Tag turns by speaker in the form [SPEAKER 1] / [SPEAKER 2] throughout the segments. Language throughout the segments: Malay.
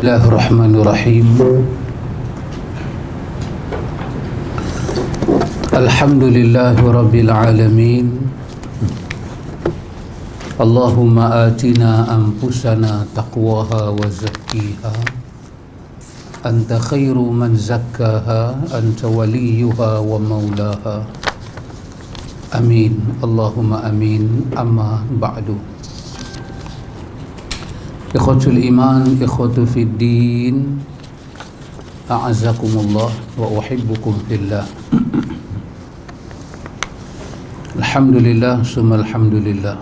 [SPEAKER 1] Bismillahirrahmanirrahim. Alhamdulillahi rabbil alamin. Allahumma atina anfusana taqwaha wa zakkiha anta khairu man zakkaha anta waliyuha wa maulaha. Amin. Allahumma amin. Amma ba'du. Ikhwatul iman, ikhwatu fid din, a'azzakumullah wa uhibbukum fillah. Alhamdulillah, summa alhamdulillah.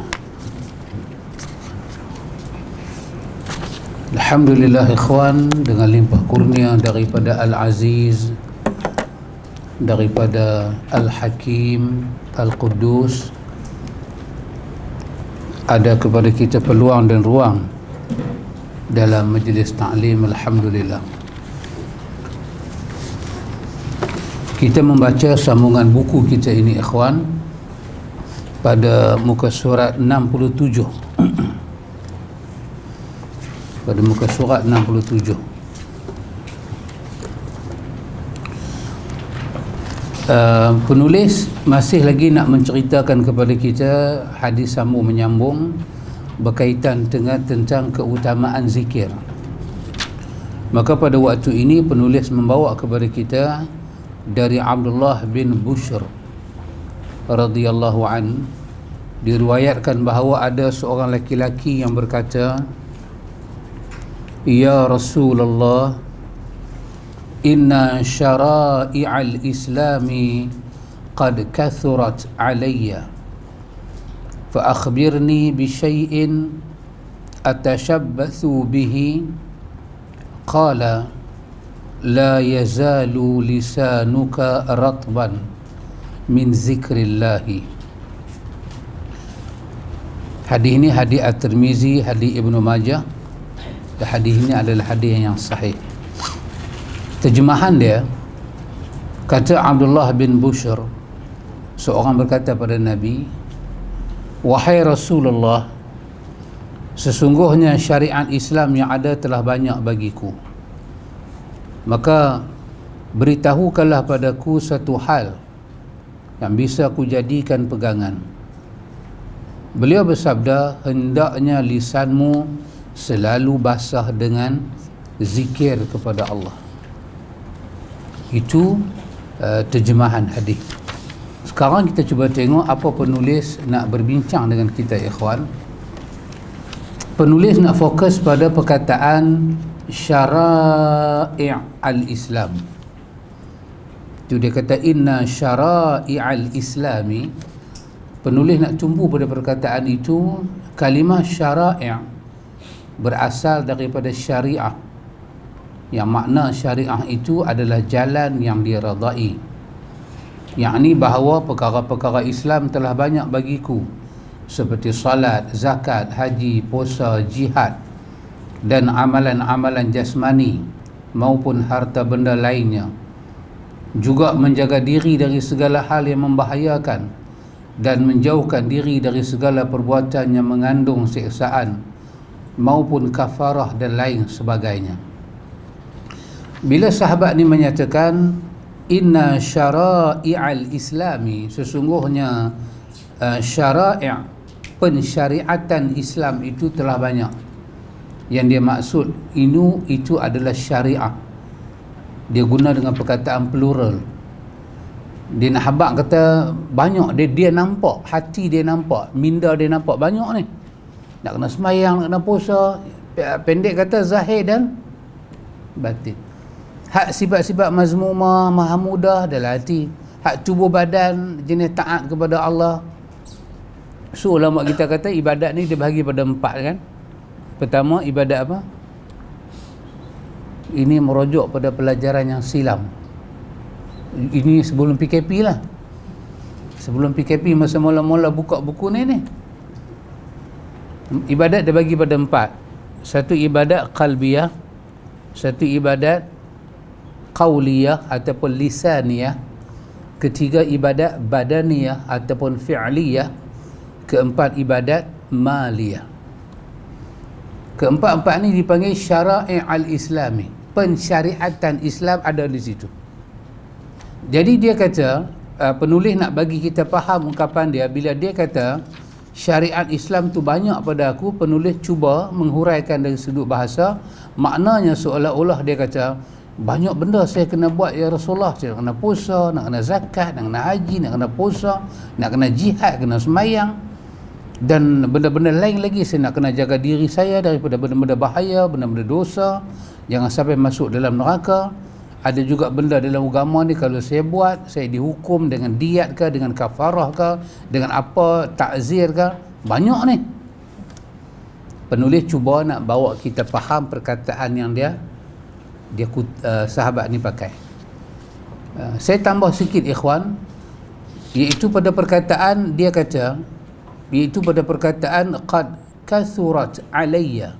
[SPEAKER 1] Alhamdulillah ikhwan, dengan limpah kurnia daripada Al-Aziz, daripada Al-Hakim, Al-Quddus, ada kepada kita peluang dan ruang dalam majlis ta'lim. Alhamdulillah, kita membaca sambungan buku kita ini ikhwan pada muka surat 67. Pada muka surat 67. Penulis masih lagi nak menceritakan kepada kita hadis sambung menyambung berkaitan dengan tentang keutamaan zikir. Maka pada waktu ini penulis membawa kepada kita dari Abdullah bin Bushr radhiyallahu an, diriwayatkan bahawa ada seorang laki-laki yang berkata, "Ya Rasulullah, inna syara'i'al islami qad kathurat alayya fa akhbirni bi syai'in atashabbathu bihi." Qala, "La yazalu lisanuka ratban min zikrillahi." Hadis ini hadis At-Tirmizi, hadis Ibnu Majah. Dan hadis ini adalah hadis yang sahih. Terjemahan dia, kata Abdullah bin Bushr, seorang berkata pada Nabi, "Wahai Rasulullah, sesungguhnya syariat Islam yang ada telah banyak bagiku. Maka beritahukanlah padaku satu hal yang bisa aku jadikan pegangan." Beliau bersabda, "Hendaknya lisanmu selalu basah dengan zikir kepada Allah." Itu terjemahan hadis. Sekarang kita cuba tengok apa penulis nak berbincang dengan kita ikhwan. Penulis nak fokus pada perkataan syara'i' al-Islam. Itu dia kata inna syara'i' al-Islami. Penulis nak tumpu pada perkataan itu. Kalimah syara'i' berasal daripada syariah, yang makna syariah itu adalah jalan yang diredai, yakni bahawa perkara-perkara Islam telah banyak bagiku, seperti salat, zakat, haji, puasa, jihad dan amalan-amalan jasmani maupun harta benda lainnya. Juga menjaga diri dari segala hal yang membahayakan dan menjauhkan diri dari segala perbuatan yang mengandung siksaan maupun kafarah dan lain sebagainya. Bila sahabat ni menyatakan inna syara'i'al islami, sesungguhnya syara'i', pensyariatan Islam itu telah banyak. Yang dia maksud itu adalah syariah. Dia guna dengan perkataan plural. Dia nak habaq kata banyak, dia nampak, hati dia nampak, minda dia nampak banyak ni. Nak kena semayang, nak kena puasa. Pendek kata zahir dan batin. Hak sifat-sifat mazmumah, mahamudah dalam hati. Hak tubuh badan, jenis taat kepada Allah. So ulama kita kata ibadat ni dia bahagi pada 4 kan. Pertama, ibadat apa? Ini merujuk pada pelajaran yang silam. Ini sebelum PKP lah. Sebelum PKP, masa mula-mula buka buku ni. Ibadat dia bagi pada 4. Satu ibadat qalbiyah, satu ibadat qauliyah ataupun lisaniyah, ketiga ibadat badaniyah ataupun fi'liyah, keempat ibadat maliyah. Keempat-empat ni dipanggil syara'i' al-islami, pensyariatan Islam ada di situ. Jadi dia kata, penulis nak bagi kita faham ungkapan dia bila dia kata syariat Islam tu banyak pada aku. Penulis cuba menghuraikan dari sudut bahasa, maknanya seolah-olah dia kata banyak benda saya kena buat ya Rasulullah. Saya nak kena puasa, nak kena zakat, nak kena haji, nak kena puasa, nak kena jihad, kena semayang, dan benda-benda lain lagi. Saya nak kena jaga diri saya daripada benda-benda bahaya, benda-benda dosa, jangan sampai masuk dalam neraka. Ada juga benda dalam agama ni kalau saya buat, saya dihukum dengan diat ke, dengan kafarah ke, dengan apa, takzir ke, banyak ni. Penulis cuba nak bawa kita faham perkataan yang dia sahabat ni pakai. Saya tambah sikit ikhwan, iaitu pada perkataan dia kata, iaitu pada perkataan qad kathurat alayya.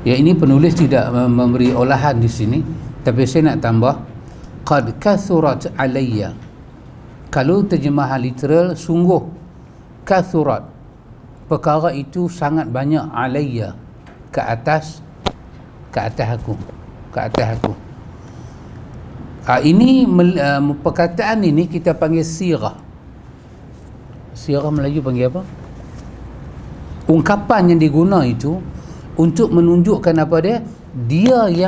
[SPEAKER 1] Ya, ini penulis tidak memberi olahan di sini, tapi saya nak tambah qad kathurat alayya. Kalau terjemahan literal, sungguh kathurat, perkara itu sangat banyak, alayya, ke atas aku. Ini perkataan ini kita panggil sirah. Sirah Melayu panggil apa? Ungkapan yang diguna itu untuk menunjukkan apa dia? Diri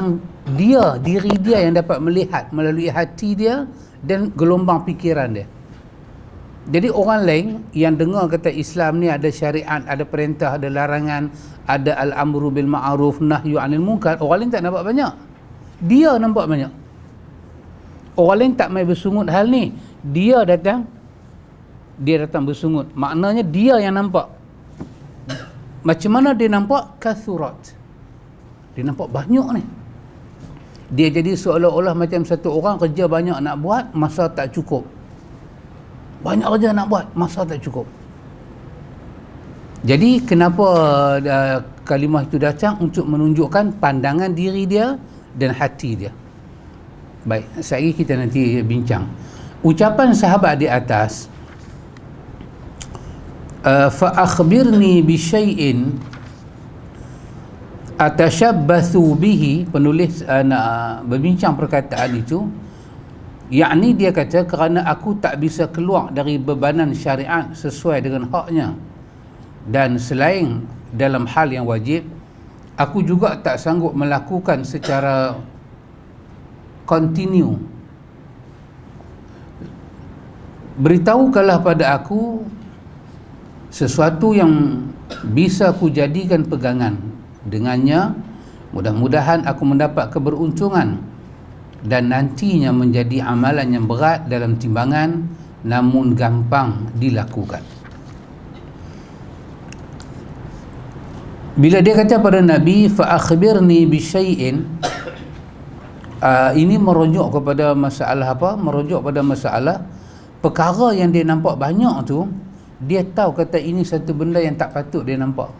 [SPEAKER 1] dia yang dapat melihat melalui hati dia dan gelombang fikiran dia. Jadi orang lain yang dengar kata Islam ni ada syariat, ada perintah, ada larangan, ada al-amru bil ma'ruf, nahyu 'anil munkar, orang lain tak nampak banyak. Dia nampak banyak. Orang lain tak mai bersungut hal ni. Dia datang bersungut. Maknanya dia yang nampak. Macam mana dia nampak? Kathurat. Dia nampak banyak ni. Dia jadi seolah-olah macam satu orang kerja banyak nak buat, masa tak cukup. Banyak kerja nak buat, masa tak cukup. Jadi kenapa kalimah itu datang? Untuk menunjukkan pandangan diri dia dan hati dia. Baik, sekali kita nanti bincang. Ucapan sahabat di atas, fa akhbirni bi syai'in atashabbathu bihi. Penulis nak berbincang perkataan itu, yakni dia kata kerana aku tak bisa keluar dari bebanan syariat sesuai dengan haknya, dan selain dalam hal yang wajib, aku juga tak sanggup melakukan secara kontinu. Beritahukanlah pada aku sesuatu yang bisa ku jadikan pegangan. Dengannya mudah-mudahan aku mendapat keberuntungan dan nantinya menjadi amalan yang berat dalam timbangan namun gampang dilakukan. Bila dia kata pada Nabi fa akhbirni bi syai'in, ini merujuk kepada masalah apa? Merujuk pada masalah perkara yang dia nampak banyak tu. Dia tahu kata ini satu benda yang tak patut dia nampak.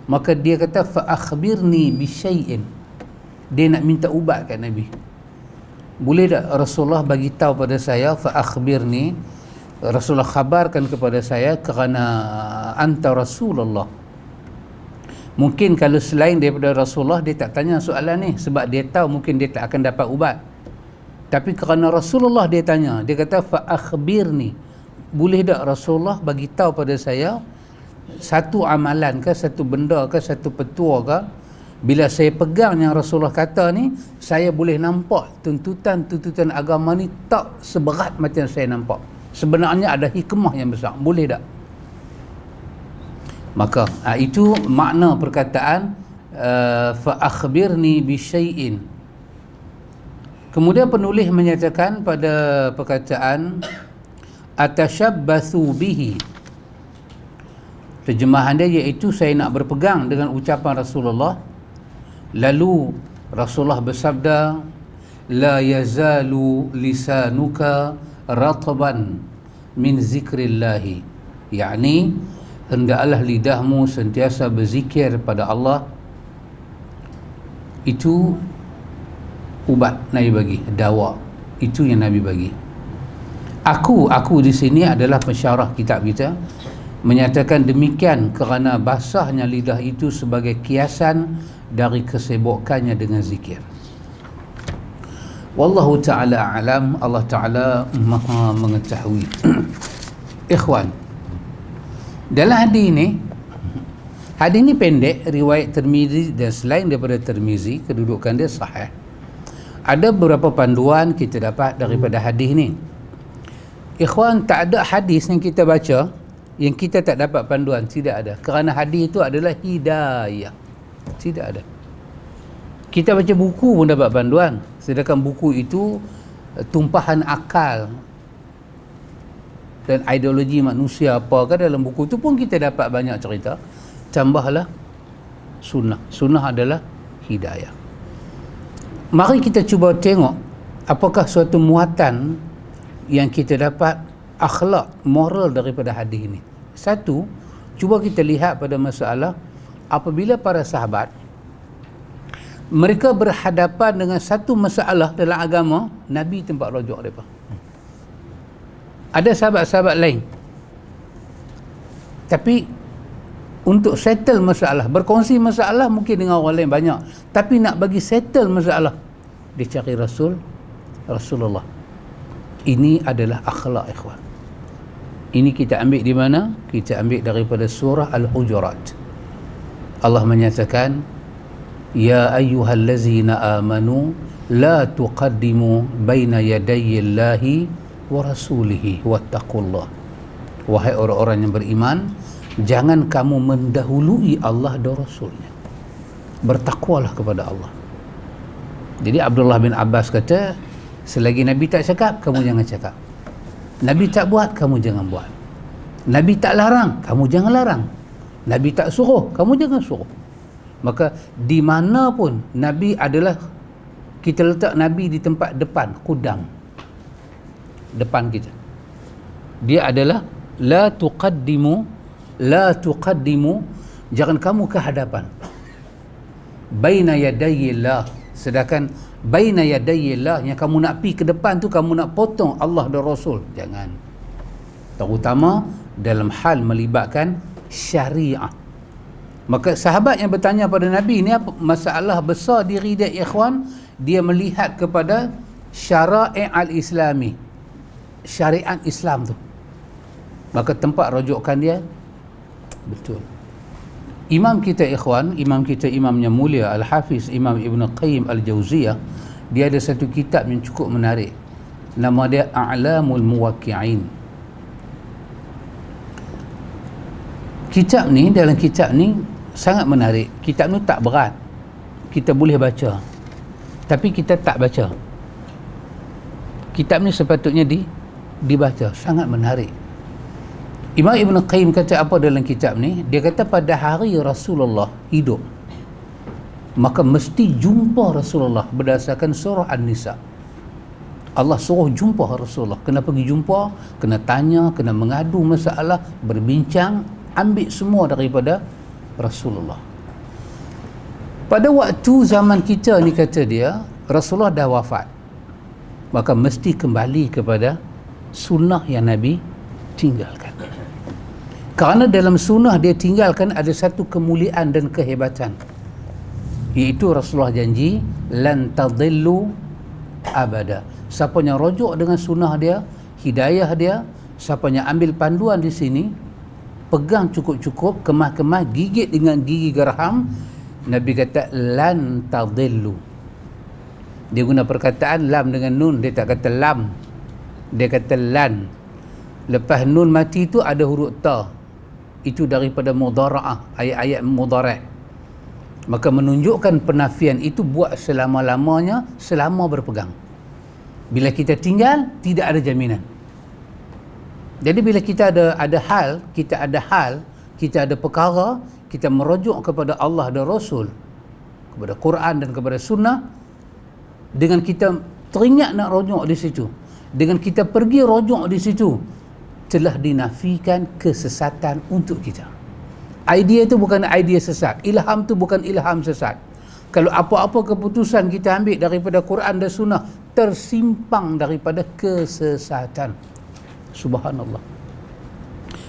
[SPEAKER 1] Maka dia kata fa akhbirni bi syai'in. Dia nak minta ubat kat Nabi. Boleh tak Rasulullah bagi tahu pada saya, fa akhbirni, Rasulullah khabarkan kepada saya kerana anta Rasulullah. Mungkin kalau selain daripada Rasulullah, dia tak tanya soalan ni sebab dia tahu mungkin dia tak akan dapat ubat. Tapi kerana Rasulullah dia tanya, dia kata fa akhbirni. Boleh tak Rasulullah bagi tahu pada saya satu amalan ke, satu benda ke, satu petua ke, bila saya pegang yang Rasulullah kata ni, saya boleh nampak tuntutan agama ni tak seberat macam saya nampak. Sebenarnya ada hikmah yang besar. Boleh tak? Maka itu makna perkataan fa akhbirni bi syai'in. Kemudian penulis menyatakan pada perkataan atashabbathu bihi, terjemahan dia iaitu saya nak berpegang dengan ucapan Rasulullah. Lalu Rasulullah bersabda, la yazalu lisanuka ratban min zikrillahi, yakni hendaklah lidahmu sentiasa berzikir pada Allah. Itu ubat Nabi bagi, dawa itu yang Nabi bagi. Aku di sini adalah pensyarah kitab kita, menyatakan demikian kerana basahnya lidah itu sebagai kiasan dari kesibukannya dengan zikir. Wallahu ta'ala alam. Allah Ta'ala maha mengetahui. Ikhwan, dalam hadis ini pendek, riwayat Tirmizi, dan selain daripada Tirmizi, kedudukan dia sahih. Ada beberapa panduan kita dapat daripada hadis ni. Ikhwan, tak ada hadis yang kita baca yang kita tak dapat panduan, tidak ada. Kerana hadis itu adalah hidayah. Tidak ada. Kita baca buku pun dapat panduan, sedangkan buku itu tumpahan akal dan ideologi manusia apakah dalam buku itu pun kita dapat banyak cerita. Tambahlah sunnah. Sunnah adalah hidayah. Mari kita cuba tengok apakah suatu muatan yang kita dapat akhlak moral daripada hadis ini. Satu, cuba kita lihat pada masalah apabila para sahabat mereka berhadapan dengan satu masalah dalam agama, Nabi tempat rujuk mereka. Ada sahabat-sahabat lain, tapi untuk settle masalah, berkongsi masalah mungkin dengan orang lain banyak, tapi nak bagi settle masalah, dia cari Rasulullah. Ini adalah akhlak, ikhwan. Ini kita ambil di mana? Kita ambil daripada surah Al-Hujurat. Allah menyatakan, ya ayyuhallazina amanu la tuqaddimu baina yadayillahi wa rasulihi wattaqullah. Wahai orang-orang yang beriman, jangan kamu mendahului Allah dan Rasulnya. Bertakwalah kepada Allah. Jadi Abdullah bin Abbas kata, selagi Nabi tak cakap, kamu jangan cakap. Nabi tak buat, kamu jangan buat. Nabi tak larang, kamu jangan larang. Nabi tak suruh, kamu jangan suruh. Maka di mana pun Nabi adalah, kita letak Nabi di tempat depan, qudam, depan kita. Dia adalah la tuqaddimu, jangan kamu ke hadapan. Baina yadayillah, sedangkan baina yadayillah yang kamu nak pi ke depan tu, kamu nak potong Allah dan Rasul, jangan. Terutama dalam hal melibatkan syariah. Maka sahabat yang bertanya pada Nabi, ini apa masalah besar diri dia, ikhwan? Dia melihat kepada syara'i al-islami, syariat Islam tu. Maka tempat rujukan dia betul. Imam kita, ikhwan, imam kita, imamnya mulia Al-Hafiz Imam Ibn Qayyim Al-Jauziyah, dia ada satu kitab yang cukup menarik, nama dia A'lamul Muwaqqi'in. Kitab ni, dalam kitab ni sangat menarik. Kitab ni tak berat, kita boleh baca, tapi kita tak baca. Kitab ni sepatutnya dibaca, sangat menarik. Imam Ibn Qayyim kata apa dalam kitab ni? Dia kata pada hari Rasulullah hidup, maka mesti jumpa Rasulullah berdasarkan surah An-Nisa. Allah suruh jumpa Rasulullah, kena pergi jumpa, kena tanya, kena mengadu masalah, berbincang, ambil semua daripada Rasulullah. Pada waktu zaman kita ni, kata dia, Rasulullah dah wafat, maka mesti kembali kepada sunnah yang Nabi tinggalkan. Kerana dalam sunnah dia tinggalkan ada satu kemuliaan dan kehebatan, iaitu Rasulullah janji lan tadillu abada. Siapa yang rujuk dengan sunnah dia, hidayah dia, siapa yang ambil panduan di sini, pegang cukup-cukup, kemah-kemah, gigit dengan gigi geraham, Nabi kata lan tadillu. Dia guna perkataan lam dengan nun, dia tak kata lam, dia kata lan. Lepas nun mati tu ada huruf ta, itu daripada mudhara'ah, ayat-ayat mudhari'. Maka menunjukkan penafian itu buat selama-lamanya, selama berpegang. Bila kita tinggal, tidak ada jaminan. Jadi bila kita ada hal, kita ada perkara, kita merujuk kepada Allah dan Rasul, kepada Quran dan kepada Sunnah, dengan kita teringat nak rujuk di situ, dengan kita pergi rujuk di situ, telah dinafikan kesesatan untuk kita. Idea itu bukan idea sesat, ilham itu bukan ilham sesat. Kalau apa-apa keputusan kita ambil daripada Quran dan Sunnah tersimpang daripada kesesatan, Subhanallah.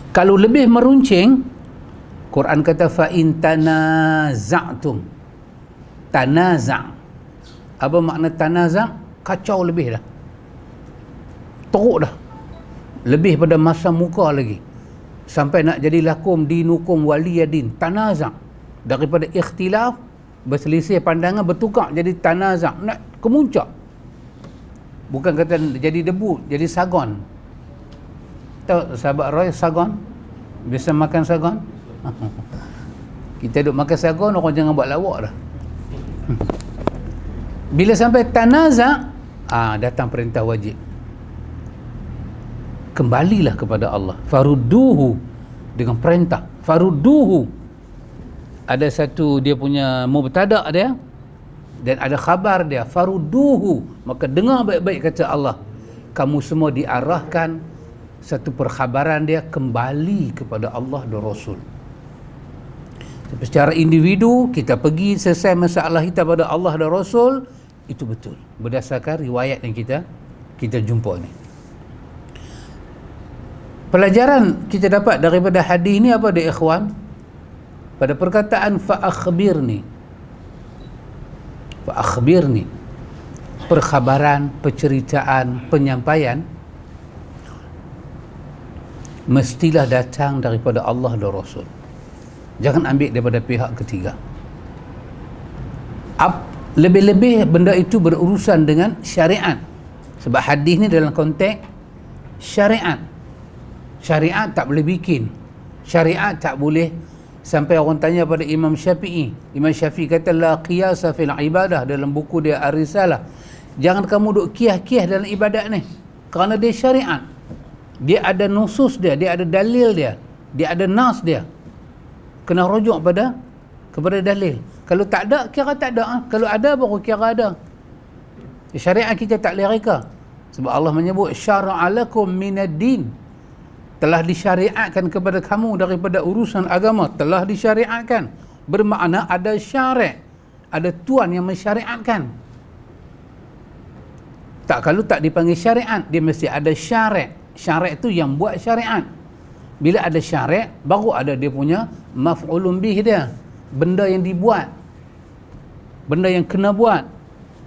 [SPEAKER 1] Kalau lebih meruncing, Quran kata fa in tanaza'tum. Tanaza'. Apa makna tanaza'? Kacau lebih dah. Teruk dah. Lebih pada masa muka lagi. Sampai nak jadi lakum dinukum waliyadin. Tanaza'. Daripada ikhtilaf, berselisih pandangan, bertukar jadi tanaza'. Nak kemuncak. Bukan kata jadi debu, jadi sagon. Tahu sahabat Roy sagon? Biasa makan sagon? Kita duk makan sagon, orang jangan buat lawak dah. Bila sampai tanaza', datang perintah wajib. Kembalilah kepada Allah. Farudduhu, dengan perintah. Farudduhu. Ada satu dia punya mubtada' dia, dan ada khabar dia. Farudduhu. Maka dengar baik-baik kata Allah. Kamu semua diarahkan, satu perkhabaran dia, kembali kepada Allah dan Rasul. Tapi secara individu, kita pergi selesai masalah kita pada Allah dan Rasul, itu betul. Berdasarkan riwayat yang kita jumpa ni. Pelajaran kita dapat daripada hadis ni apa dia ikhwan? Pada perkataan fa'akhbirni. Fa'akhbirni. Perkhabaran, penceritaan, penyampaian mestilah datang daripada Allah dan Rasul. Jangan ambil daripada pihak ketiga. Lebih-lebih benda itu berurusan dengan syariat. Sebab hadis ni dalam konteks syariat. Syariat tak boleh bikin. Syariat tak boleh. Sampai orang tanya pada Imam Syafi'i. Imam Syafi'i kata la qiyasa fil ibadah, dalam buku dia Ar-Risalah. Jangan kamu duk kiyah-kiyah dalam ibadat ni. Kerana dia syariat. Dia ada nusus dia ada dalil dia ada nas dia. Kena rujuk kepada dalil. Kalau tak ada, kira tak ada. Kalau ada, baru kira ada. Syariat kita tak boleh reka. Sebab Allah menyebut syara'a lakum minad din. Telah disyariatkan kepada kamu daripada urusan agama. Telah disyariatkan. Bermakna ada syarat. Ada tuan yang mensyariatkan. Tak, kalau tak dipanggil syariat, dia mesti ada syarat. Syarat itu yang buat syariat. Bila ada syarat, baru ada dia punya maf'ulun bih dia. Benda yang dibuat. Benda yang kena buat.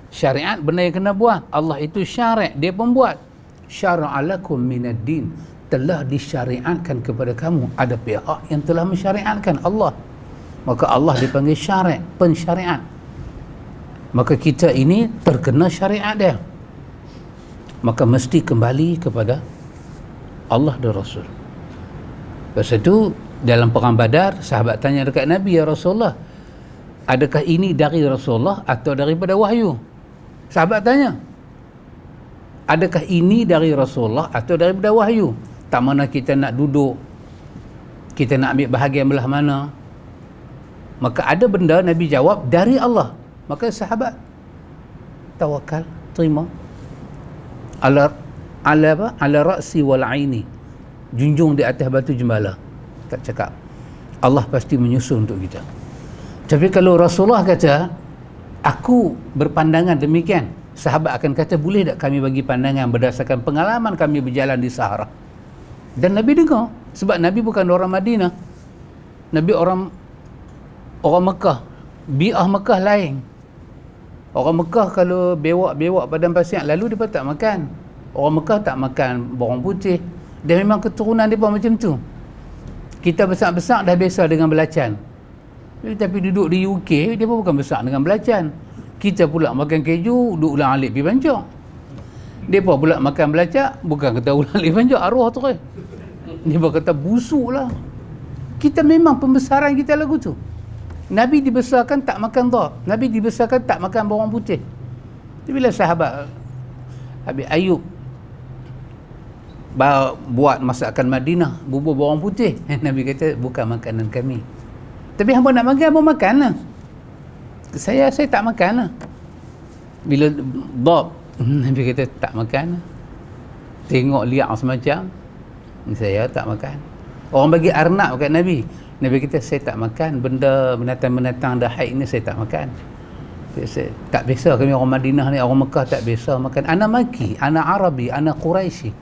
[SPEAKER 1] Syariat, benda yang kena buat. Allah itu syarat, dia pembuat. Syara'alakum minad din. Telah disyariatkan kepada kamu. Ada pihak yang telah mensyariatkan, Allah. Maka Allah dipanggil syarat, pensyariat. Maka kita ini terkena syariat dia. Maka mesti kembali kepada Allah dan Rasul. Lepas itu dalam perang Badar, sahabat tanya dekat Nabi, ya Rasulullah, adakah ini dari Rasulullah atau daripada wahyu? Sahabat tanya, adakah ini dari Rasulullah atau daripada wahyu? Tak mana kita nak duduk, kita nak ambil bahagian belah mana. Maka ada benda Nabi jawab dari Allah. Maka sahabat tawakal, terima. Ala ra'si wal aini. Junjung di atas batu jembala. Tak cakap. Allah pasti menyusun untuk kita. Tapi kalau Rasulullah kata, aku berpandangan demikian, sahabat akan kata, boleh tak kami bagi pandangan berdasarkan pengalaman kami berjalan di Sahara? Dan Nabi dengar. Sebab Nabi bukan orang Madinah. Nabi orang Mekah. Bi'ah Mekah lain. Orang Mekah kalau bewak-bewak padang pasir lalu, dia tak makan. Orang Mekah tak makan bawang putih. Dia memang keturunan dia pun macam tu. Kita besar-besar dah biasa dengan belacan. Tapi duduk di UK, dia pun bukan besar dengan belacan. Kita pula makan keju, duduk ulang alik pergi Pancok. Dia pun pula makan belacak, bukan kata ulang alik Pancok, arwah tu kan. Dia pun kata busuk lah. Kita memang pembesaran kita lagu tu. Nabi dibesarkan tak makan dhab. Nabi dibesarkan tak makan bawang putih. Tapi bila sahabat Habib Ayub buat masakan Madinah, bubur bawang putih, Nabi kata bukan makanan kami. Tapi hangpa nak makan, hangpa makan lah. Saya tak makan lah. Bila dhab, Nabi kata tak makan lah. Tengok liak semacam, saya tak makan. Orang bagi arnab kat Nabi, Nabi kata saya tak makan benda binatang-binatang dah haid ni, saya tak makan. Saya tak biasa, kami orang Madinah ni, orang Mekah tak biasa makan. Ana maki, ana Arabi, ana Quraisy.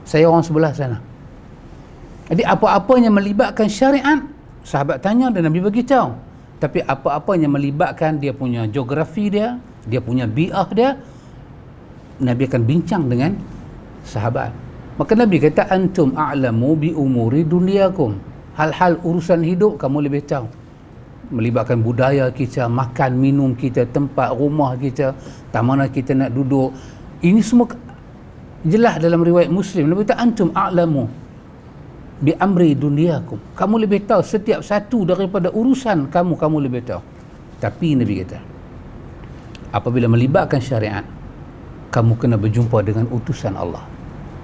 [SPEAKER 1] Saya orang sebelah sana. Jadi apa-apa yang melibatkan syariat, sahabat tanya dan Nabi bagi tahu. Tapi apa-apa yang melibatkan dia punya geografi dia punya bi'ah dia, Nabi akan bincang dengan sahabat. Maka Nabi kata, antum a'lamu bi umuri dunyakum. Hal-hal urusan hidup kamu lebih tahu. Melibatkan budaya kita, makan minum kita, tempat rumah kita, tak mana kita nak duduk. Ini semua jelas dalam riwayat Muslim. Nabi kata, antum a'lamu bi amri dunyakum. Kamu lebih tahu setiap satu daripada urusan kamu lebih tahu. Tapi Nabi kata, apabila melibatkan syariat, kamu kena berjumpa dengan utusan Allah.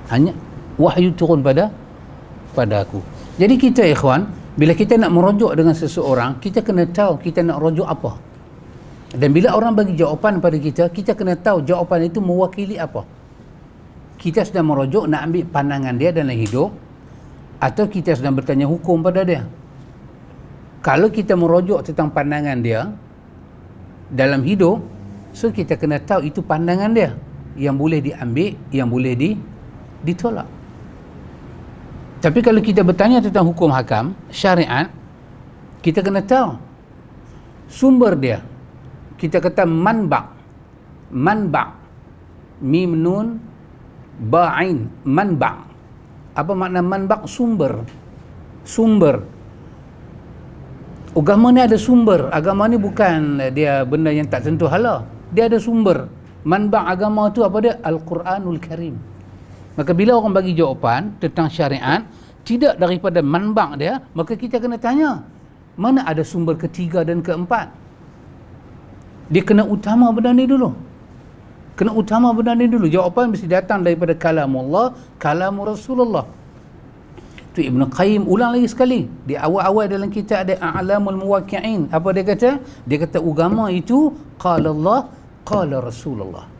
[SPEAKER 1] Hanya wahyu turun pada aku. Jadi kita ikhwan, bila kita nak merujuk dengan seseorang, kita kena tahu kita nak rujuk apa. Dan bila orang bagi jawapan pada kita, kita kena tahu jawapan itu mewakili apa. Kita sedang merujuk nak ambil pandangan dia dalam hidup, atau kita sedang bertanya hukum pada dia. Kalau kita merujuk tentang pandangan dia dalam hidup, so kita kena tahu itu pandangan dia yang boleh diambil, yang boleh ditolak. Tapi kalau kita bertanya tentang hukum hakam, syariat, kita kena tahu sumber dia. Kita kata manba', mim nun ba'in, manba'. Apa makna manba'? Sumber. Agama ni ada sumber. Agama ni bukan dia benda yang tak tentu hala. Dia ada sumber. Manba' agama tu apa dia? Al-Quranul Karim. Maka bila orang bagi jawapan tentang syariat tidak daripada manba' dia, maka kita kena tanya, mana ada sumber ketiga dan keempat? Dia kena utama benda ni dulu. Jawapan mesti datang daripada kalamullah, kalamur Rasulullah. Tu Ibn Qayyim ulang lagi sekali. Di awal-awal dalam kitab ada A'lamul Muwaqqi'in. Apa dia kata? Dia kata agama itu qala Allah, qala Rasulullah.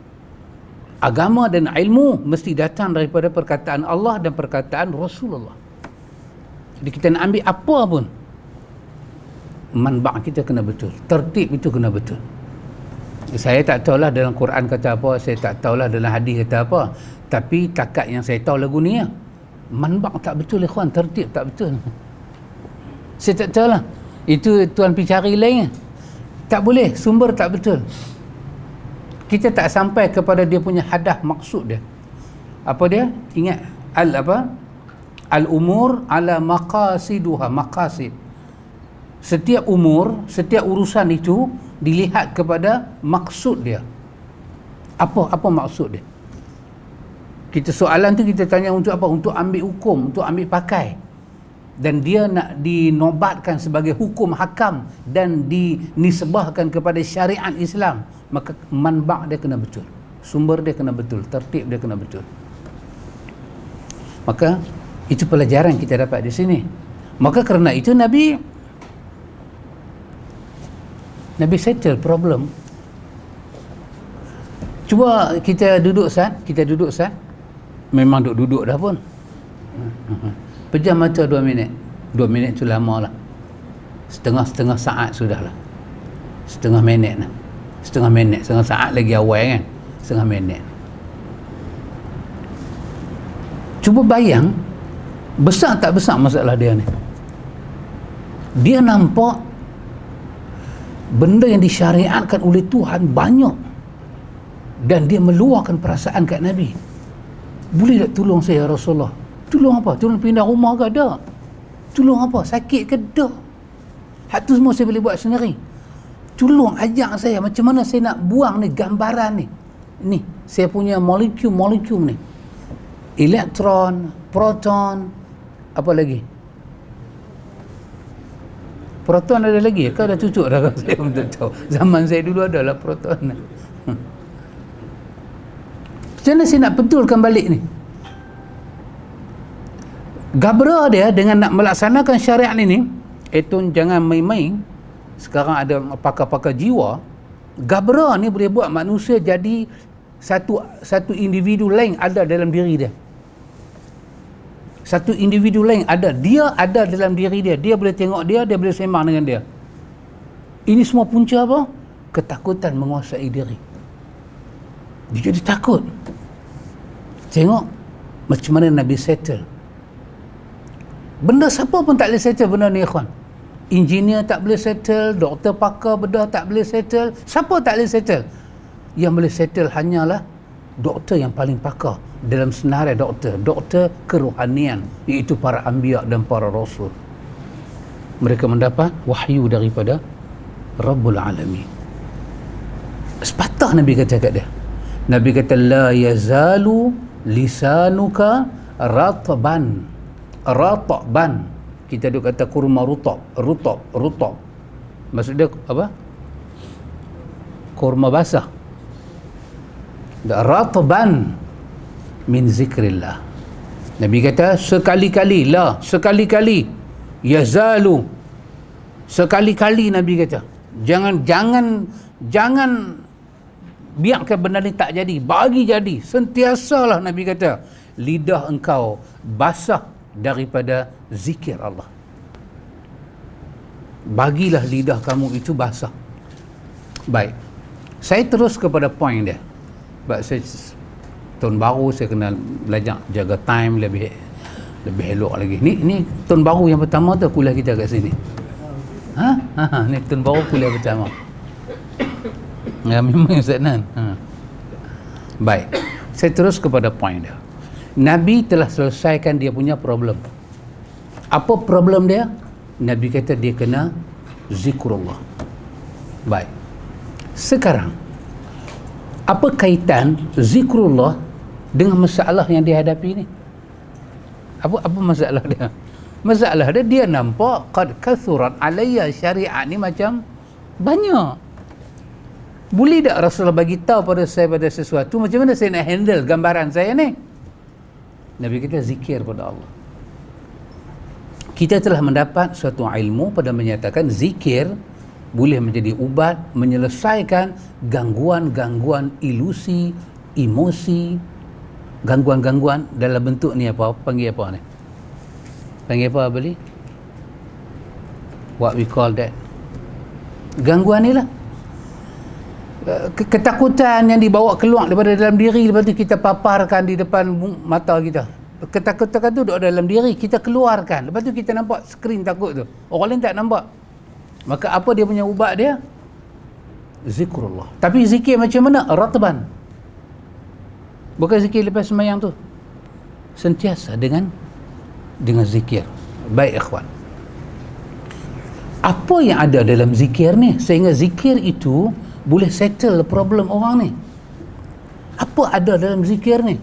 [SPEAKER 1] Agama dan ilmu mesti datang daripada perkataan Allah dan perkataan Rasulullah. Jadi kita nak ambil apa pun, manba' kita kena betul, tertib itu kena betul. Saya tak tahulah dalam Quran kata apa, saya tak tahulah dalam hadis kata apa, tapi takat yang saya tahu lagu ni, manba' tak betul ikhwan, tertib tak betul. Saya tak tahulah, itu tuan pergi cari lain, tak boleh, sumber tak betul. Kita tak sampai kepada dia punya hadah, maksud dia. Apa dia? Ingat al-umur ala maqasiduha, maqasid. Setiap umur, setiap urusan itu dilihat kepada maksud dia. Apa maksud dia? Kita soalan tu kita tanya untuk apa? Untuk ambil hukum, untuk ambil pakai. Dan dia nak dinobatkan sebagai hukum hakam dan dinisbahkan kepada syariat Islam, maka manba' dia kena betul, sumber dia kena betul, tertib dia kena betul. Maka itu pelajaran kita dapat di sini. Maka kerana itu Nabi settle problem. Cuba kita duduk Sat, memang duduk dah pun. Pejam mata 2 minit. 2 minit tu lama lah. Setengah saat sudah lah. Setengah minit, setengah saat lagi awal kan. Setengah minit. Cuba bayang, besar tak besar masalah dia ni. Dia nampak benda yang disyariatkan oleh Tuhan banyak, dan dia meluahkan perasaan kat Nabi. Boleh tak tolong saya Rasulullah? Tolong apa? Tolong pindah rumah ke? Tak. Tolong apa? Sakit ke? Tak. Hak tu semua saya boleh buat sendiri. Tolong ajak saya macam mana saya nak buang ni gambaran ni. Ni, saya punya molekul ni. Elektron, proton, apa lagi? Proton ada lagi ke? Dah tutup dah? Saya pun tak tahu. Zaman saya dulu adalah proton. Macam mana saya nak betulkan balik ni? Gabra dia dengan nak melaksanakan syariat ini, itu jangan main-main. Sekarang ada pakar-pakar jiwa. Gabra ni boleh buat manusia jadi satu individu lain ada dalam diri dia. Satu individu lain ada, dia ada dalam diri dia. Dia boleh tengok dia boleh sembang dengan dia. Ini semua punca apa? Ketakutan menguasai diri. Dia jadi takut. Tengok Macam mana Nabi settle benda, siapa pun tak boleh settle benda ni ikhwan. Engineer tak boleh settle, doktor pakar bedah tak boleh settle, siapa tak boleh settle? Yang boleh settle hanyalah doktor yang paling pakar dalam senarai doktor kerohanian, iaitu para anbiya dan para rasul. Mereka mendapat wahyu daripada Rabbul Alamin. Sepatah Nabi kata kat dia, Nabi kata la yazalu lisanuka ratban. Kita duk kata kurma rutab. Maksud dia apa? Kurma basah. Ratban min zikrillah. Nabi kata sekali-kali yazalu, sekali-kali Nabi kata jangan biarkan benda ni tak jadi, bagi jadi. Sentiasalah Nabi kata lidah engkau basah daripada zikir Allah. Bagilah lidah kamu itu basah. Baik, saya terus kepada point dia. Sebab saya tahun baru saya kena belajar jaga time lebih elok lagi. Ni tahun baru yang pertama tu kuliah kita kat sini. Ni tahun baru kuliah pertama. Ya, memang Ustaz Nan. Baik, saya terus kepada point dia. Nabi telah selesaikan dia punya problem. Apa problem dia? Nabi kata dia kena zikrullah. Baik, sekarang apa kaitan zikrullah dengan masalah yang dihadapi ni? Apa masalah dia? Masalah dia nampak qad kathurat alayya syariat ni macam banyak. Boleh tak Rasulullah bagi tahu pada saya pada sesuatu, macam mana saya nak handle gambaran saya ni? Nabi kita zikir pada Allah. Kita telah mendapat suatu ilmu pada menyatakan zikir boleh menjadi ubat menyelesaikan gangguan-gangguan ilusi, emosi, gangguan-gangguan dalam bentuk ni apa? Panggil apa ni? Panggil apa beli? What we call that? Gangguan ni lah. Ketakutan yang dibawa keluar daripada dalam diri, lepas tu kita paparkan di depan mata kita. Ketakutan tu duduk dalam diri, kita keluarkan, lepas tu kita nampak skrin takut tu, orang lain tak nampak. Maka apa dia punya ubat dia? Zikrullah. Tapi zikir macam mana? Ratban. Bukan zikir lepas sembahyang tu, sentiasa dengan zikir. Baik ikhwan, apa yang ada dalam zikir ni sehingga zikir itu boleh settle problem orang ni? Apa ada dalam zikir ni?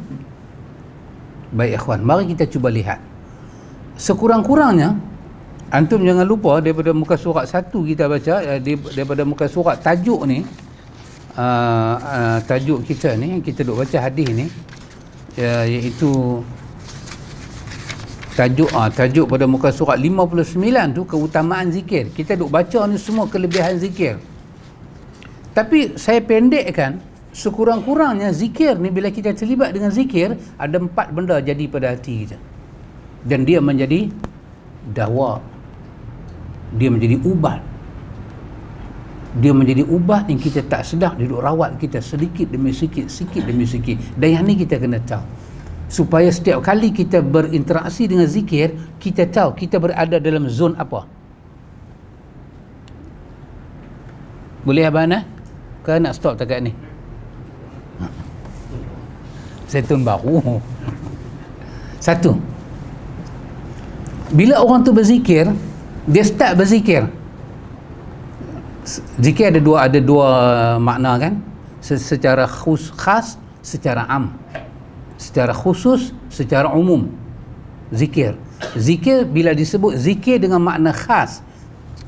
[SPEAKER 1] Baik ikhwan, mari kita cuba lihat. Sekurang-kurangnya antum jangan lupa daripada muka surat 1 kita baca, daripada muka surat tajuk ni, tajuk kita ni, kita duk baca hadis ni, iaitu tajuk pada muka surat 59 tu, keutamaan zikir. Kita duk baca ni semua kelebihan zikir. Tapi saya pendekkan, sekurang-kurangnya zikir ni, bila kita terlibat dengan zikir, ada 4 benda jadi pada hati kita. Dan dia menjadi dawa. Dia menjadi ubat. Dia menjadi ubat yang kita tak sedar, dia duk rawat kita sedikit demi sedikit, sikit demi sikit. Dan yang ni kita kena tahu. Supaya setiap kali kita berinteraksi dengan zikir, kita tahu kita berada dalam zon apa. Boleh Abang ke nak stop dekat ni? Setun baru. Satu, bila orang tu berzikir, dia start berzikir. Zikir ada dua makna kan? Secara khas, secara am. Secara khusus, secara umum. Zikir bila disebut zikir dengan makna khas,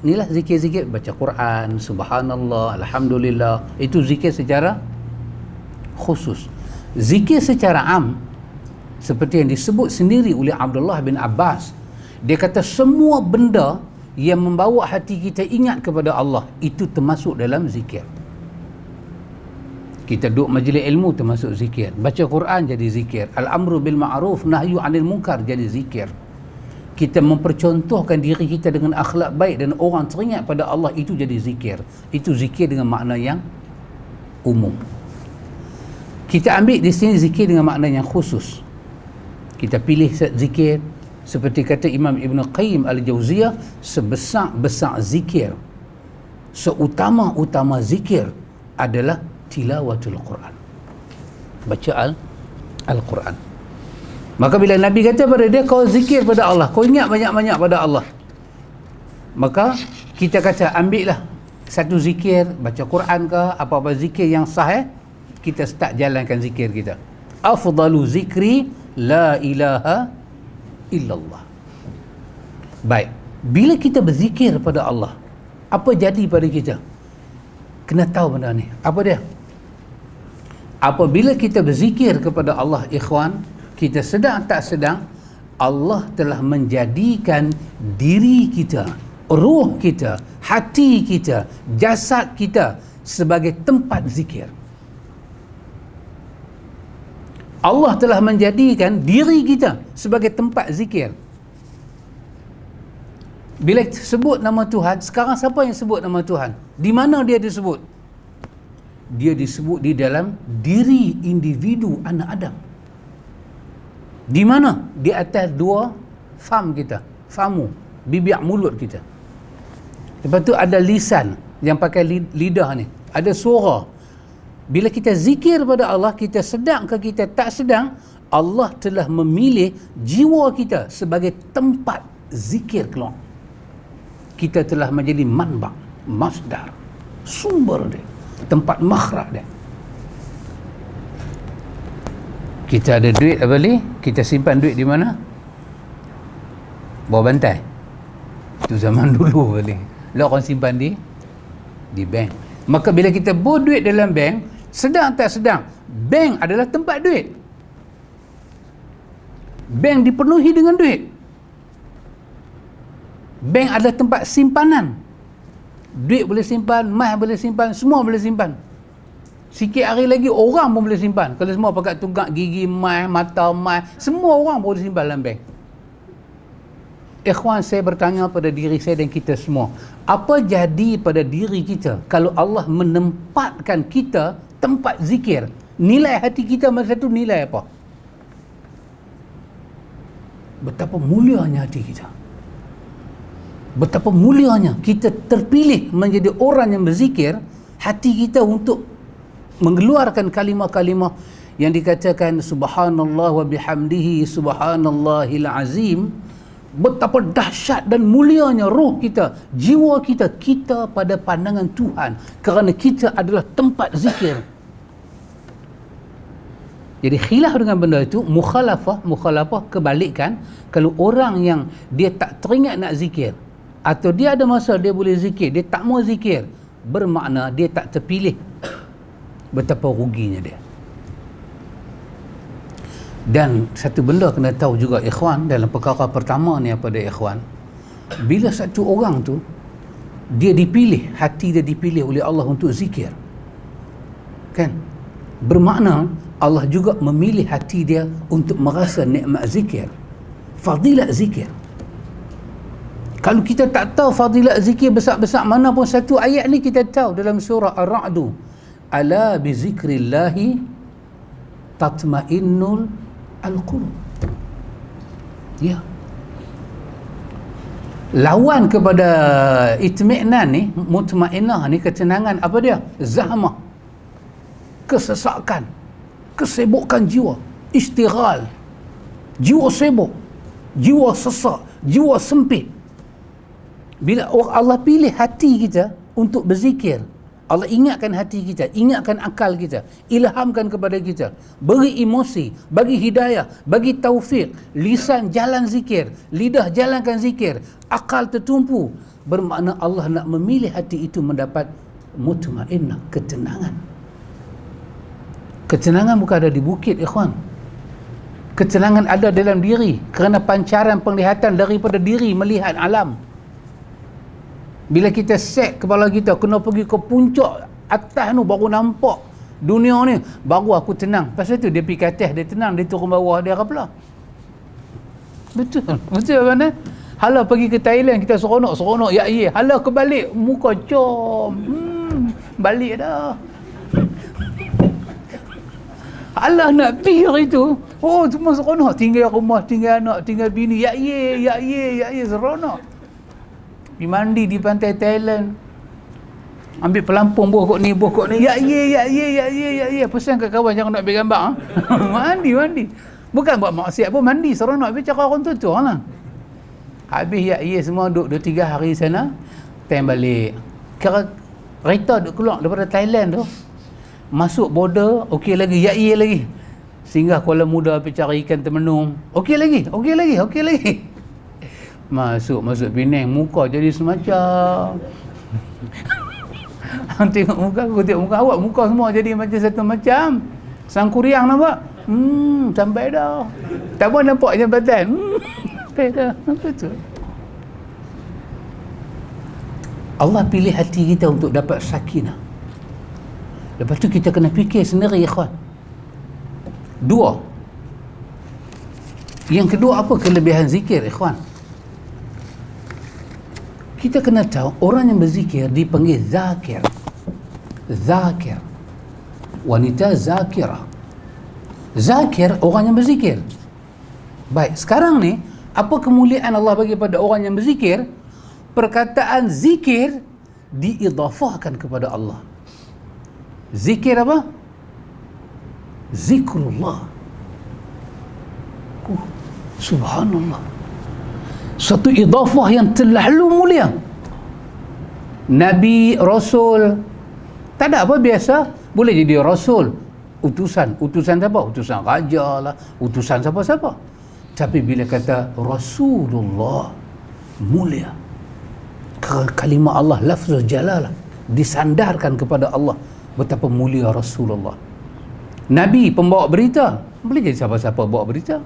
[SPEAKER 1] inilah zikir-zikir baca Quran, subhanallah, alhamdulillah, itu zikir secara khusus. Zikir secara am, seperti yang disebut sendiri oleh Abdullah bin Abbas, dia kata semua benda yang membawa hati kita ingat kepada Allah itu termasuk dalam zikir. Kita duduk majlis ilmu termasuk zikir, baca Quran jadi zikir, al-amru bil ma'ruf nahyu 'anil munkar jadi zikir. Kita mempercontohkan diri kita dengan akhlak baik dan orang teringat pada Allah, itu jadi zikir. Itu zikir dengan makna yang umum. Kita ambil di sini zikir dengan makna yang khusus. Kita pilih zikir seperti kata Imam Ibn Qayyim Al-Jauziyah, sebesar-besar zikir, seutama-utama zikir adalah tilawatul Quran, baca Al-Quran. Maka bila Nabi kata pada dia, kau zikir pada Allah, kau ingat banyak-banyak pada Allah, maka kita kata ambillah satu zikir, baca Quran ke apa-apa zikir yang sah, kita start jalankan zikir kita. Afdalu zikri la ilaha illallah. Baik, bila kita berzikir pada Allah, apa jadi pada kita? Kena tahu benda ni. Apa dia? Apabila kita berzikir kepada Allah, ikhwan, kita sedang tak sedang, Allah telah menjadikan diri kita, ruh kita, hati kita, jasad kita sebagai tempat zikir. Allah telah menjadikan diri kita sebagai tempat zikir. Bila sebut nama Tuhan, sekarang siapa yang sebut nama Tuhan? Di mana dia disebut? Dia disebut di dalam diri individu anak Adam. Di mana? Di atas dua fam kita, famu, bibir mulut kita. Lepas tu ada lisan yang pakai lidah ni, ada suara. Bila kita zikir pada Allah, kita sedang ke kita tak sedang, Allah telah memilih jiwa kita sebagai tempat zikir keluar. Kita telah menjadi manbak, masdar, sumber dia, tempat makhraj dia. Kita ada duit apa ni? Kita simpan duit di mana? Bawah bantai. Itu zaman dulu boleh. Lah orang simpan di bank. Maka bila kita bawa duit dalam bank, sedang tak sedang, bank adalah tempat duit. Bank dipenuhi dengan duit. Bank adalah tempat simpanan. Duit boleh simpan, mas boleh simpan, semua boleh simpan. Sikit hari lagi orang pun boleh simpan. Kalau semua pakai tunggak gigi mas, mata mas, semua orang boleh simpan dalam bank. Ikhwan, saya bertanya pada diri saya dan kita semua, apa jadi pada diri kita kalau Allah menempatkan kita tempat zikir? Nilai hati kita masa itu nilai apa? Betapa mulianya hati kita. Betapa mulianya kita terpilih menjadi orang yang berzikir, hati kita untuk mengeluarkan kalimah-kalimah yang dikatakan subhanallah wa bihamdihi subhanallahil azim. Betapa dahsyat dan mulianya roh kita, jiwa kita, kita pada pandangan Tuhan, kerana kita adalah tempat zikir. Jadi khilaf dengan benda itu, mukhalafah kebalikan. Kalau orang yang dia tak teringat nak zikir, atau dia ada masa dia boleh zikir, dia tak mau zikir, bermakna dia tak terpilih. Betapa ruginya dia. Dan satu benda kena tahu juga ikhwan, dalam perkara pertama ni apa dia ikhwan, bila satu orang tu dia dipilih, hati dia dipilih oleh Allah untuk zikir, kan, bermakna Allah juga memilih hati dia untuk merasa nikmat zikir, fadilat zikir. Kalau kita tak tahu fadilat zikir besar-besar mana pun, satu ayat ni kita tahu dalam surah Ar-Ra'du, ala bi zikrillahi tatmainnul al-qulub. Ya. Lawan kepada itmi'nan ni, mutmainnah ni, ketenangan, apa dia? Zahmah, kesesakan, kesibukan jiwa, istighal, jiwa sibuk, jiwa sesak, jiwa sempit. Bila Allah pilih hati kita untuk berzikir, Allah ingatkan hati kita, ingatkan akal kita, ilhamkan kepada kita, beri emosi, bagi hidayah, bagi taufik, lisan jalan zikir, lidah jalankan zikir, akal tertumpu, bermakna Allah nak memilih hati itu mendapat mutmainnah, ketenangan. Ketenangan bukan ada di bukit ikhwan. Ketenangan ada dalam diri, kerana pancaran penglihatan daripada diri melihat alam. Bila kita set kepala kita, kena pergi ke puncak atas tu baru nampak dunia ni, baru aku tenang. Pasal tu dia pergi ke atas, dia tenang, dia turun bawah, dia apa? Betul. Betul kan? Hala pergi ke Thailand, kita seronok, ya ye. Hala kebalik, muka com. Balik dah. Alah nak bir itu. Oh, semua seronok. Tinggal rumah, tinggal anak, tinggal bini. Ya ye, seronok. Pergi mandi di pantai Thailand. Ambil pelampung bokok ni. Ya ye. Pesan kat kawan jangan nak ambil gambar. Mandi. Bukan buat maksiat pun, mandi seronok. Habis cakap orang tu lah. Habis ya semua duduk 2-3 hari sana. Time balik. Kereta duduk keluar daripada Thailand tu. Masuk border, okey lagi, ya lagi. Singgah Kuala Muda pergi cari ikan termenung. Okey lagi. Masuk Penang, muka jadi semacam. Tengok muka aku, tengok muka awak, muka semua jadi macam satu macam. Sangkuriang nampak? Sampai dah. Tak pun nampak jambatan. Sampai dah. Apa tu? Allah pilih hati kita untuk dapat sakinah. Lepas tu kita kena fikir sendiri, ikhwan. 2. Yang kedua, apa kelebihan zikir, ikhwan? Kita kena tahu orang yang berzikir dipanggil zakir. Wanita zakirah. Zakir orang yang berzikir. Baik, sekarang ni apa kemuliaan Allah bagi pada orang yang berzikir? Perkataan zikir diidafahkan kepada Allah. Zikir apa? Zikrullah. Subhanallah. Satu idafah yang terlalu mulia. Nabi, Rasul, tak ada apa biasa. Boleh jadi Rasul, utusan siapa? Utusan raja lah, utusan siapa-siapa. Tapi bila kata Rasulullah, mulia. Kalimah Allah, lafzul jalalah, disandarkan kepada Allah. Betapa mulia Rasulullah. Nabi, pembawa berita, boleh jadi siapa-siapa bawa berita.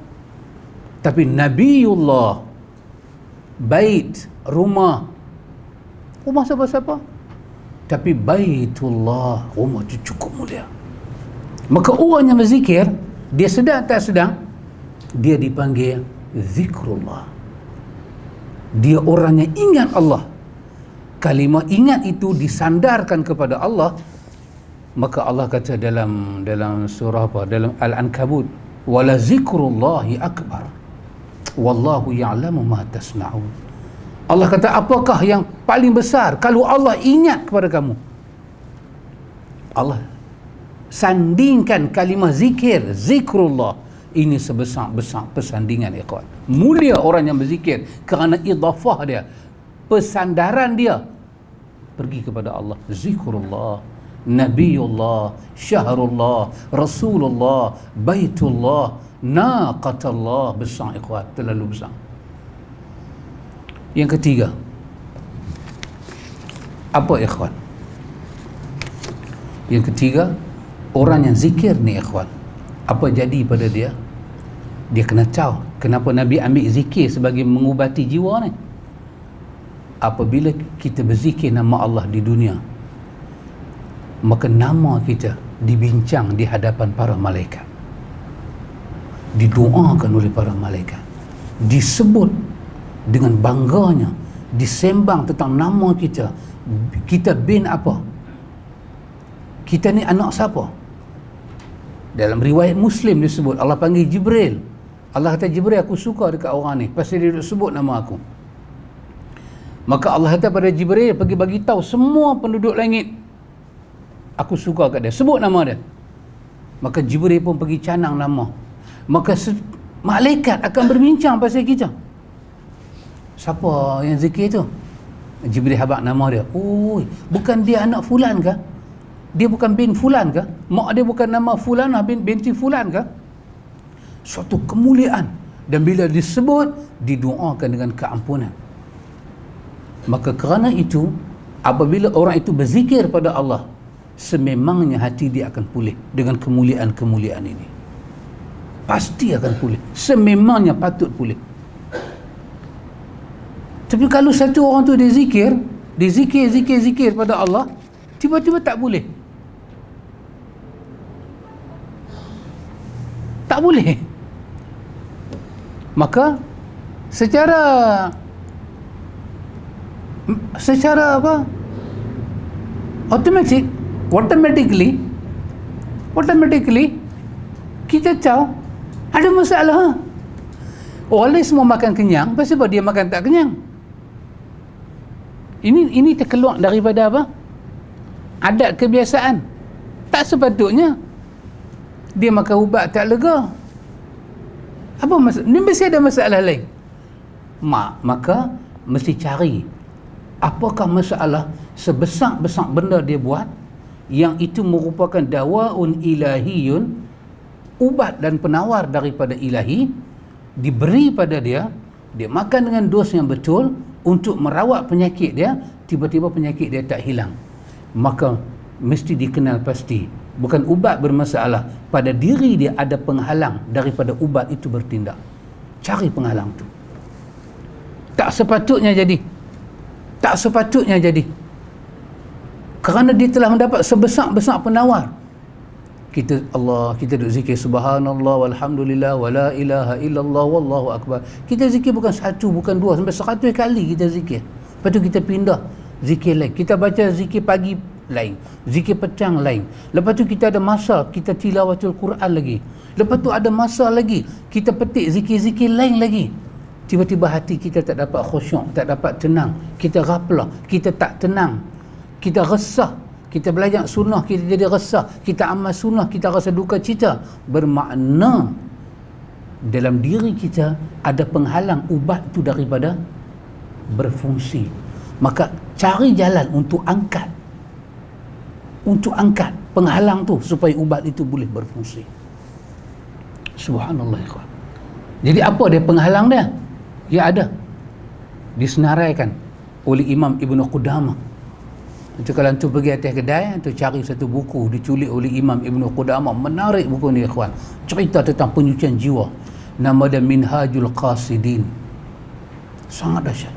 [SPEAKER 1] Tapi Nabiullah, bait, rumah siapa-siapa. Tapi baitullah, rumah itu cukup mulia. Maka orang yang berzikir, dia sedang tak sedang, dia dipanggil zikrullah. Dia orang yang ingat Allah. Kalimah ingat itu disandarkan kepada Allah. Maka Allah kata dalam surah apa? Dalam Al-Ankabut, wala zikrullahi akbar wallahu ya'lamu ma tasna'un. Allah kata, apakah yang paling besar kalau Allah ingat kepada kamu? Allah sandingkan kalimah zikir, zikrullah, ini sebesar-besar persandingan, ikhwan. Mulia orang yang berzikir kerana idafah dia, pesandaran dia pergi kepada Allah. Zikrullah, Nabiullah, Syahrullah, Rasulullah, Baitullah, Naqatullah. Besar, ikhwan, terlalu besar. Yang ketiga, apa, ikhwan? Yang ketiga, orang yang zikir ni, ikhwan, apa jadi pada dia? Dia kena tahu kenapa Nabi ambil zikir sebagai mengubati jiwa ni. Apabila kita berzikir nama Allah di dunia, maka nama kita dibincang di hadapan para malaikat, didoakan oleh para malaikat, disebut dengan bangganya, disembang tentang nama kita. Kita bin apa? Kita ni anak siapa? Dalam riwayat Muslim disebut, Allah panggil Jibril. Allah kata, Jibril, aku suka dekat orang ni pasal dia duduk sebut nama aku. Maka Allah kata pada Jibril, pergi bagi tahu semua penduduk langit, aku suka kat dia, sebut nama dia. Maka Jibril pun pergi canang nama. Maka malaikat akan berbincang pasal kita. Siapa yang zikir tu? Jibril habaq nama dia. Oh, bukan dia anak fulan ke? Dia bukan bin fulan ke? Mak dia bukan nama fulanah binti fulan ke? Suatu kemuliaan. Dan bila disebut, didoakan dengan keampunan. Maka kerana itu, apabila orang itu berzikir pada Allah, sememangnya hati dia akan pulih dengan kemuliaan-kemuliaan ini. Pasti akan pulih. Sememangnya patut pulih. Tapi kalau satu orang tu dia zikir pada Allah, tiba-tiba tak boleh. Tak boleh. Maka secara apa? Automatically Kita tahu ada masalah. Orang lain semua makan kenyang, sebab dia makan tak kenyang. Ini terkeluar daripada apa? Adat kebiasaan. Tak sepatutnya dia makan ubat tak lega. Apa masalah? Ni mesti ada masalah lain. Maka mesti cari apakah masalah sebesar-besar benda dia buat yang itu merupakan dawaun ilahiyun, ubat dan penawar daripada ilahi, diberi pada dia, dia makan dengan dos yang betul untuk merawat penyakit dia, tiba-tiba penyakit dia tak hilang. Maka mesti dikenal pasti bukan ubat bermasalah, pada diri dia ada penghalang daripada ubat itu bertindak. Cari penghalang tu. Tak sepatutnya jadi. Tak sepatutnya jadi. Kerana dia telah mendapat sebesar-besar penawar. Kita duk zikir subhanallah walhamdulillah wala ilaha illallah wallahu akbar. Kita zikir bukan satu, bukan dua, sampai 100 kali kita zikir. Lepas tu kita pindah zikir lain. Kita baca zikir pagi lain, zikir petang lain. Lepas tu kita ada masa kita tilawatul Quran lagi. Lepas tu ada masa lagi kita petik zikir-zikir lain lagi. Tiba-tiba hati kita tak dapat khusyuk, tak dapat tenang. Kita ghaflah, kita tak tenang. Kita resah. Kita belajar sunnah, kita jadi resah. Kita amal sunnah, kita rasa duka cita. Bermakna dalam diri kita ada penghalang ubat tu daripada berfungsi. Maka cari jalan untuk angkat penghalang tu supaya ubat itu boleh berfungsi. Subhanallah ikhwan. Jadi apa dia penghalang dia? Ya ada. Disenaraikan oleh Imam Ibn Qudamah. Itu kalau antum pergi atas kedai, antum cari satu buku diculik oleh Imam Ibn Qudamah. Menarik buku ni ikhwan. Cerita tentang penyucian jiwa. Nama dia Minhajul Qasidin. Sangat dahsyat.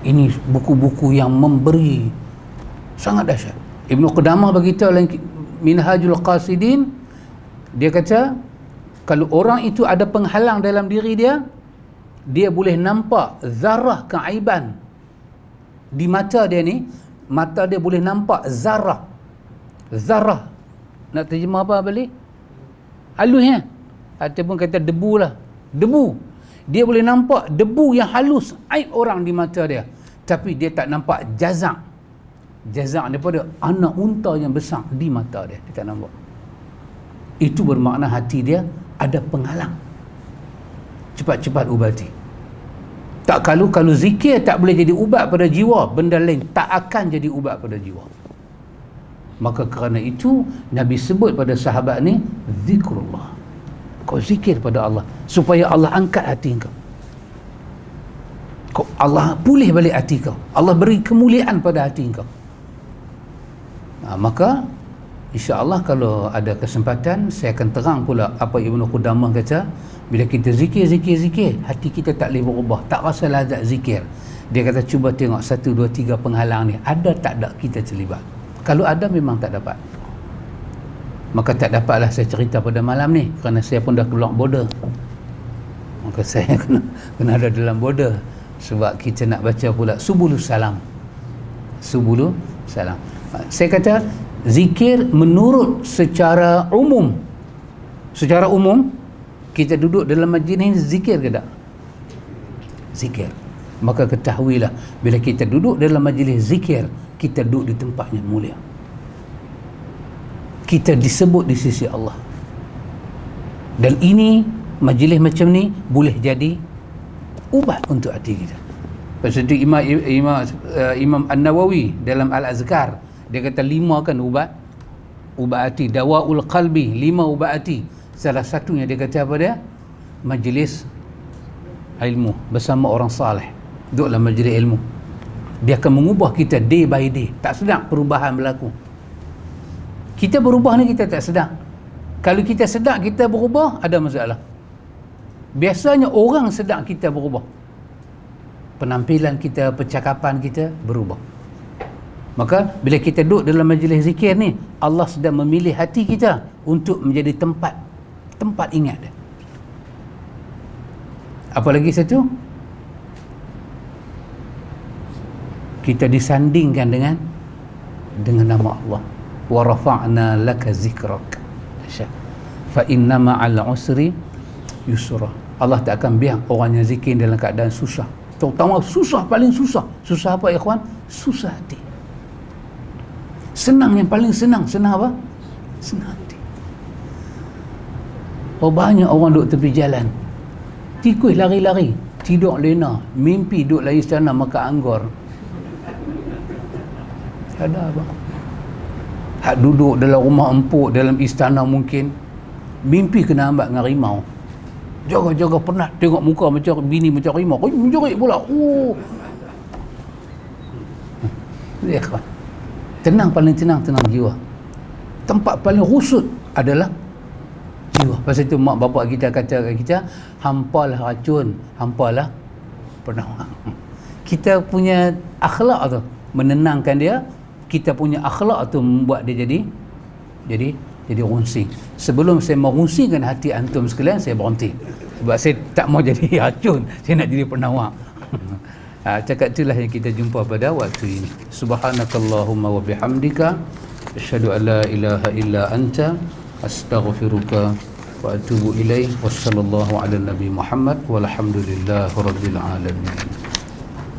[SPEAKER 1] Ini buku-buku yang memberi, sangat dahsyat. Ibn Qudamah beritahu dalam Minhajul Qasidin, dia kata kalau orang itu ada penghalang dalam diri dia, dia boleh nampak zarah keaiban di mata dia ni. Mata dia boleh nampak zarah. Nak terjemah apa balik? Halusnya, ataupun kata debu lah. Debu. Dia boleh nampak debu yang halus aib orang di mata dia, tapi dia tak nampak jazak daripada anak unta yang besar di mata dia. Dia tak nampak. Itu bermakna hati dia ada penghalang. Cepat-cepat ubati. Tak, kalau zikir tak boleh jadi ubat pada jiwa, benda lain tak akan jadi ubat pada jiwa. Maka kerana itu Nabi sebut pada sahabat ni, zikrullah. Kau zikir pada Allah supaya Allah angkat hati kau. Allah pulih balik hati kau. Allah beri kemuliaan pada hati kau. Maka insya-Allah kalau ada kesempatan saya akan terang pula apa Ibnu Qudamah kata. Bila kita zikir, hati kita tak boleh berubah, tak rasa lazat zikir. Dia kata cuba tengok 1, 2, 3 penghalang ni, ada tak ada kita terlibat. Kalau ada memang tak dapat. Maka tak dapatlah saya cerita pada malam ni, kerana saya pun dah keluar border. Maka saya kena ada dalam border, sebab kita nak baca pula Subulus Salam. Saya kata zikir menurut secara umum kita duduk dalam majlis ni zikir ke tak? Zikir. Maka ketahuilah bila kita duduk dalam majlis zikir, kita duduk di tempat yang mulia. Kita disebut di sisi Allah. Dan ini majlis macam ni boleh jadi ubat untuk hati kita. Seperti Imam An-Nawawi dalam Al-Azkar, dia kata 5 kan ubat hati, dawaul qalbi, 5 ubat hati. Salah satunya dia kata apa dia? Majlis ilmu bersama orang salih. Duduklah majlis ilmu. Dia akan mengubah kita day by day. Tak sedar perubahan berlaku. Kita berubah ni kita tak sedar. Kalau kita sedar kita berubah, ada masalah. Biasanya orang sedar kita berubah. Penampilan kita, percakapan kita berubah. Maka bila kita duduk dalam majlis zikir ni, Allah sedang memilih hati kita untuk menjadi tempat ingat dia. Apa lagi satu? Kita disandingkan dengan nama Allah. Wa rafa'na laka zikrak. fa inna ma'al usri yusra. Allah tak akan biar orang yang zikir dalam keadaan susah, terutama susah, paling susah. Susah apa ikhwan? Susah hati. Senang, yang paling senang apa? Senang hati. Oh, banyak orang duduk tepi jalan, tikus lari-lari, tidur lena, mimpi duduk lari sana makan anggur. Ada apa? Hak duduk dalam rumah empuk, dalam istana mungkin, mimpi kena ambat dengan rimau. Jaga-jaga penat, tengok muka macam bini macam rimau, menjerit pula. Ya kawan, tenang, paling tenang jiwa. Tempat paling rusut adalah jiwa. Pasal itu mak bapak kita kata kat kita, hampalah racun, hampalah penawar. Kita punya akhlak tu menenangkan dia, kita punya akhlak tu membuat dia jadi runsing. Sebelum saya merungsingkan hati antum sekalian, saya berhenti. Sebab saya tak mau jadi racun, saya nak jadi penawar. Cakap itulah yang kita jumpa pada waktu ini. Subhanakallahumma wa bihamdika, asyhadu an la ilaha illa anta, astaghfiruka wa atubu ilaih. Wassallallahu ala nabi Muhammad walhamdulillahi rabbil alamin.